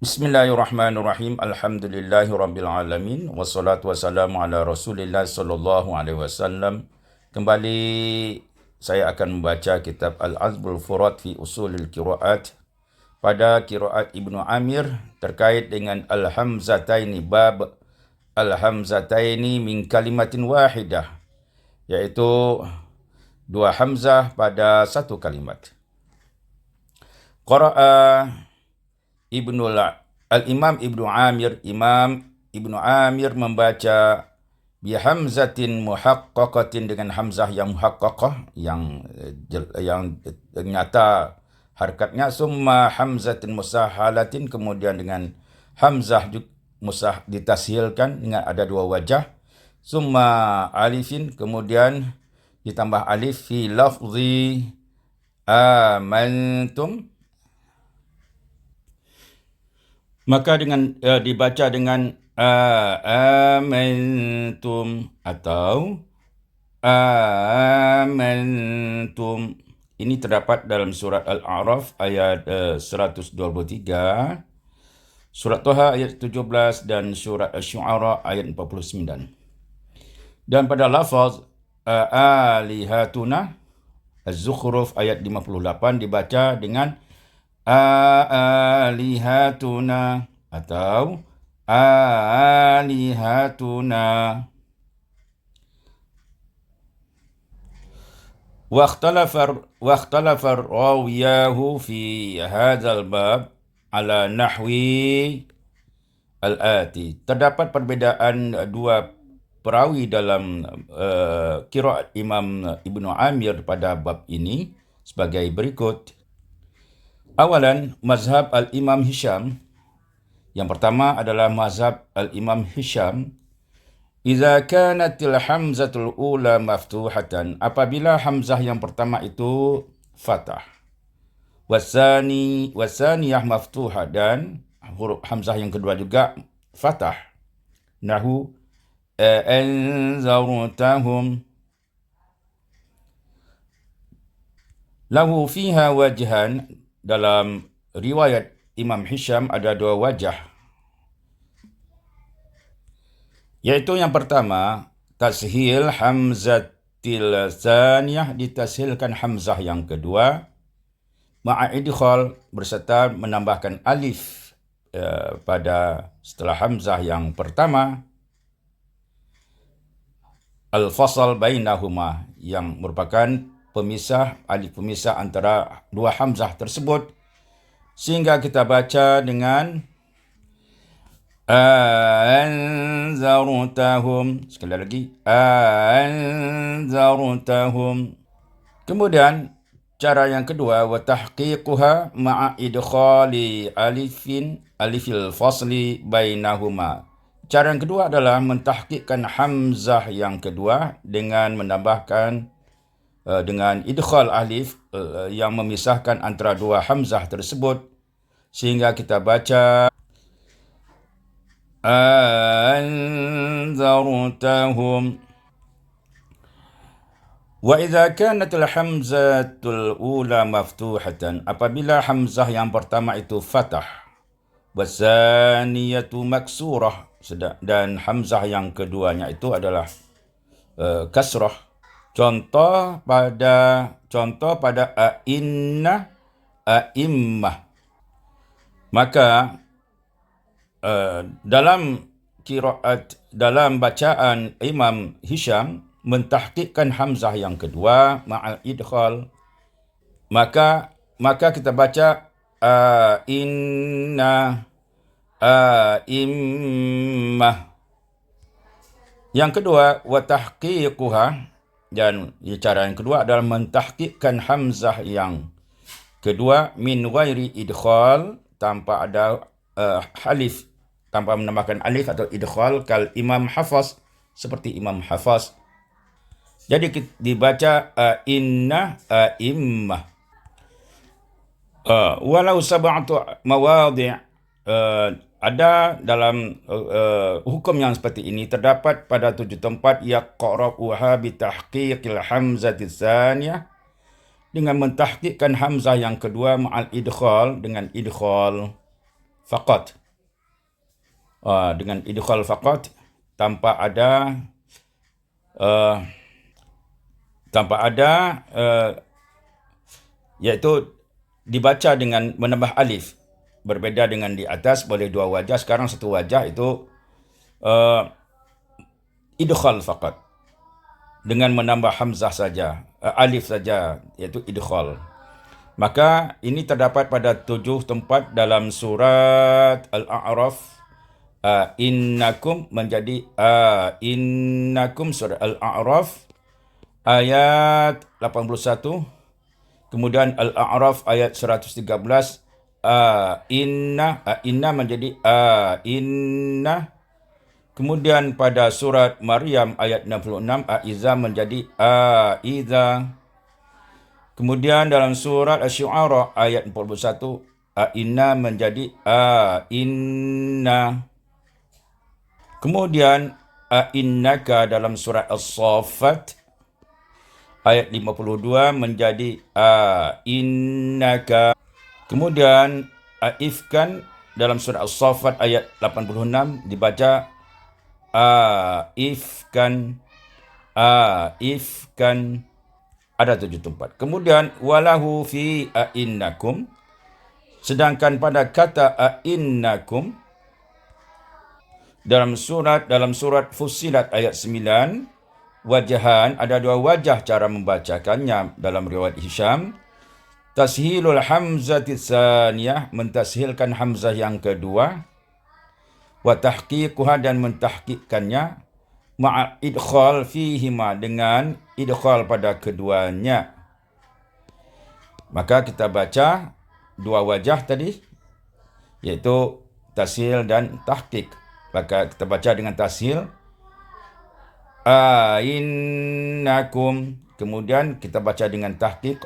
Bismillahirrahmanirrahim. Alhamdulillahirabbil alamin wassalatu wassalamu ala Rasulillah sallallahu alaihi wasallam. Kembali saya akan membaca kitab Al-Azbul Furat fi Usulil Qiraat pada qiraat Ibnu Amir terkait dengan al-hamzataini, bab al-hamzataini min kalimatin wahidah, iaitu dua hamzah pada satu kalimat. Qara'a Al-Imam Ibnu Amir, Imam Ibnu Amir membaca bihamzatin muhaqqaqatin, dengan hamzah yang muhaqqaqah, yang nyata harkatnya, summa hamzatin musahhalatin, kemudian dengan hamzah ditashilkan dengan ada dua wajah, summa alifin, kemudian ditambah alif, fi lafzi amantum. Maka dengan dibaca dengan amantum atau amantum. Ini terdapat dalam surat Al-A'raf ayat 123, surat Toha ayat 17 dan surat Asy-Syu'ara ayat 49. Dan pada lafaz alihatuna, Az-Zukhruf ayat 58 dibaca dengan alihatuna atau alihatuna. واختلف الراوياه في هذا الباب على نحو الآتي. Terdapat perbedaan dua perawi dalam qiraat Imam Ibnu Amir pada bab ini sebagai berikut. Awalan, mazhab Al-Imam Hisham. Yang pertama adalah mazhab Al-Imam Hisham. Iza kanatil hamzatul ula maftuhatan, apabila hamzah yang pertama itu fathah. Wasaniyah maftuhah, dan huruf hamzah yang kedua juga fathah. Nahu anzartahum. Lahu fiha wajhan, dalam riwayat Imam Hisham ada dua wajah, yaitu yang pertama, tashil hamzatil tsaniyah, ditashilkan hamzah yang kedua, ma'a idkhal, berserta menambahkan alif pada setelah hamzah yang pertama, al-fasal bainahuma, yang merupakan pemisah, alif pemisah antara dua hamzah tersebut, sehingga kita baca dengan anzartahum. Sekali lagi, anzartahum. Kemudian cara yang kedua, wa tahqiquha ma'a idkhali alifil fasli bainahuma. Cara yang kedua adalah mentahqiqkan hamzah yang kedua dengan menambahkan dengan idkhal alif yang memisahkan antara dua hamzah tersebut, sehingga kita baca anzartahum. Wa idza kanatil hamzatul ula maftuhatan, apabila hamzah yang pertama itu fathah, wasaniyatu maksurah, dan hamzah yang keduanya itu adalah kasrah. Contoh pada a'immah. Maka dalam qiraat, dalam bacaan Imam Hisham mentahqiqkan hamzah yang kedua ma'al idkhal, maka kita baca a'immah. Yang kedua, wa tahqiquha, dan cara yang kedua adalah mentahqiqkan hamzah yang kedua min ghairi idkhal, tanpa ada alif, tanpa menambahkan alif atau idkhal, kal Imam Hafaz, seperti Imam Hafaz. Jadi dibaca a'immah. Walau sab'atu mawadhi', ada dalam hukum yang seperti ini terdapat pada 7 tempat, yaqra'uha bi tahqiqil hamzati tsaniyah, dengan mentahqiqkan hamzah yang kedua ma'al idkhal, dengan idkhal. faqat. Dengan idkhal faqat tanpa ada iaitu dibaca dengan menambah alif. Berbeza dengan di atas boleh dua wajah, sekarang satu wajah itu idkhal faqat. Dengan menambah hamzah saja, alif saja, iaitu idkhal. Maka ini terdapat pada 7 tempat dalam surat Al-A'raf. Innakum menjadi innakum, surat Al-A'raf ayat 81. Kemudian Al-A'raf ayat 113. Inna menjadi inna. Kemudian pada surat Maryam ayat 66, Aiza menjadi Aiza. Kemudian dalam surat Asy-Syu'ara ayat 41, Inna menjadi Inna. Kemudian Innaka dalam surat As-Saffat ayat 52 menjadi Innaka. Kemudian Ifkan dalam surat As-Saffat ayat 86 dibaca Ifkan. Ifkan. Ada 7 tempat. Kemudian walahu fi innakum. Sedangkan pada kata innakum dalam surat Fussilat ayat 9, wajahan, ada 2 wajah cara membacakannya dalam riwayat Hisham. Tashilul hamzati tsaniyah, mentashilkan hamzah yang kedua. Wa tahqiquha, dan mentahqiqkannya. Ma'a idkhal fihima, dengan idkhal pada keduanya. Maka kita baca 2 wajah tadi, iaitu tashil dan tahqiq. Maka kita baca dengan tashil innakum. Kemudian kita baca dengan tahqiq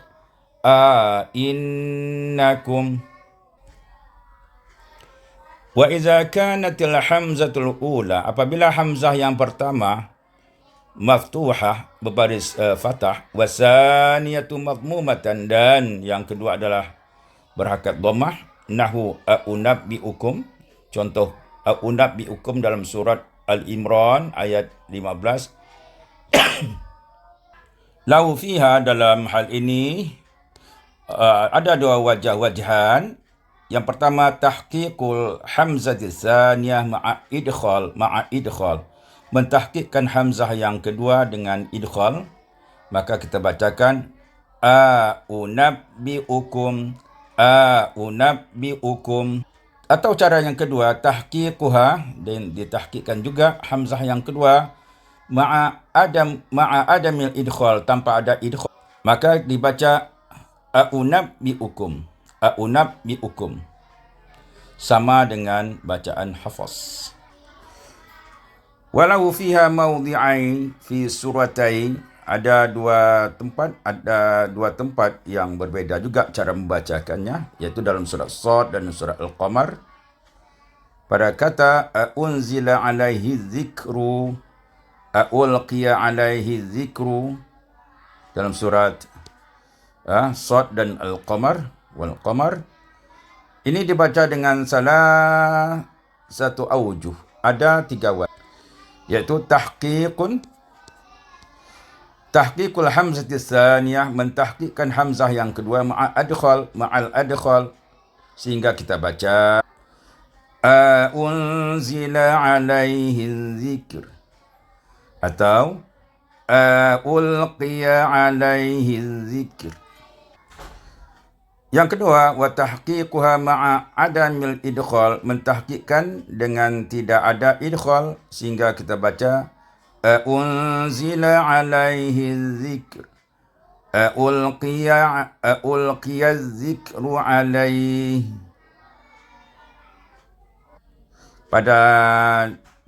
innakum. Wa iza kanatil hamzatul ula, apabila hamzah yang pertama maftuhah, berbaris fathah, wasaniyatu madmumatan, dan yang kedua adalah berhakat dhammah, nahu unabbiukum. Contoh unabbiukum dalam surat Al-Imran ayat 15. Lahu fiha, dalam hal ini ada 2 wajahan. Yang pertama tahqiqul hamzati tsaniyah ma'a idkhal. Mentahqiqkan hamzah yang kedua dengan idkhal. Maka kita bacakan unabbiukum. Atau cara yang kedua tahqiquha, dan ditahqiqkan juga hamzah yang kedua ma'a adamil idkhal, tanpa ada idkhal. Maka dibaca unabbiukum. Sama dengan bacaan hafaz. Walau fiha mawdi'ain fi suratain, ada 2 tempat yang berbeza juga cara membacakannya, yaitu dalam surat Shad dan surat Al-Qamar. Pada kata unzila alaihi dzikru, ulqiya alaihi dzikru, dalam surat Shad dan Al-Qamar, wal Qamar. Ini dibaca dengan salah satu aujuh. Ada 3 wajah, yaitu tahqiqul hamzati tsaniyah, mentahqiqkan hamzah yang kedua ma'al adkhal, sehingga kita baca unzila alaihi dzikr, atau ulqiya alaihi dzikr. Yang kedua, wa tahqiquha ma'a adamil idkhal, mentahqiqkan dengan tidak ada idkhal, sehingga kita baca unzila alaihi dzikr, ulqiya dzikru alaihi. Pada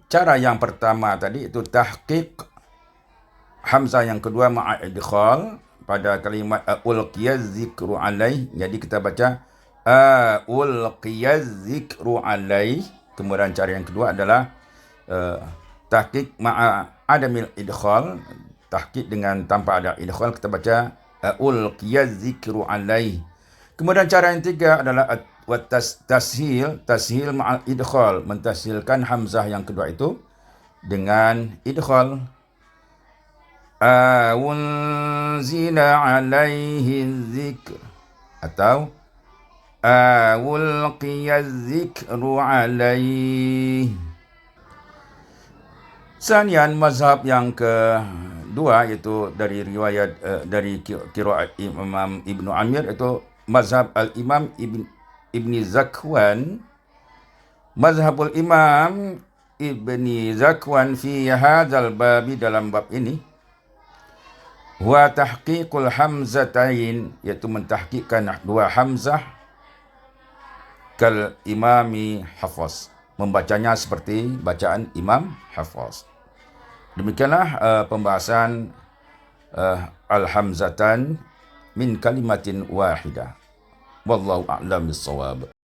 cara yang pertama tadi, itu tahqiq hamzah yang kedua ma'a idkhal pada kalimat ulqiya dzikru alaih. Jadi kita baca ulqiya dzikru alaih. Kemudian cara yang kedua adalah tahqiq ma'a adamil idkhal, tahqiq dengan tanpa ada idkhal, kita baca ulqiya dzikru alaih. Kemudian cara yang ketiga adalah tashil ma'al idkhal, mentashilkan hamzah yang kedua itu dengan idkhal. Unzila alaihi dzikr, atau ulqiya dzikru alaihi. Sanian, mazhab yang kedua iaitu dari riwayat dari qiraat Imam Ibnu Amir, itu mazhab al-Imam Ibni Zakwan. Mazhabul Imam Ibni Zakwan fi hadzal babi, dalam bab ini, wa tahqiqul hamzatain, iaitu mentahqiqkan dua hamzah, kal imami Hafs, membacanya seperti bacaan Imam Hafs. Demikianlah pembahasan al-hamzatan min kalimatin wahidah. Wallahu a'lam bissawab.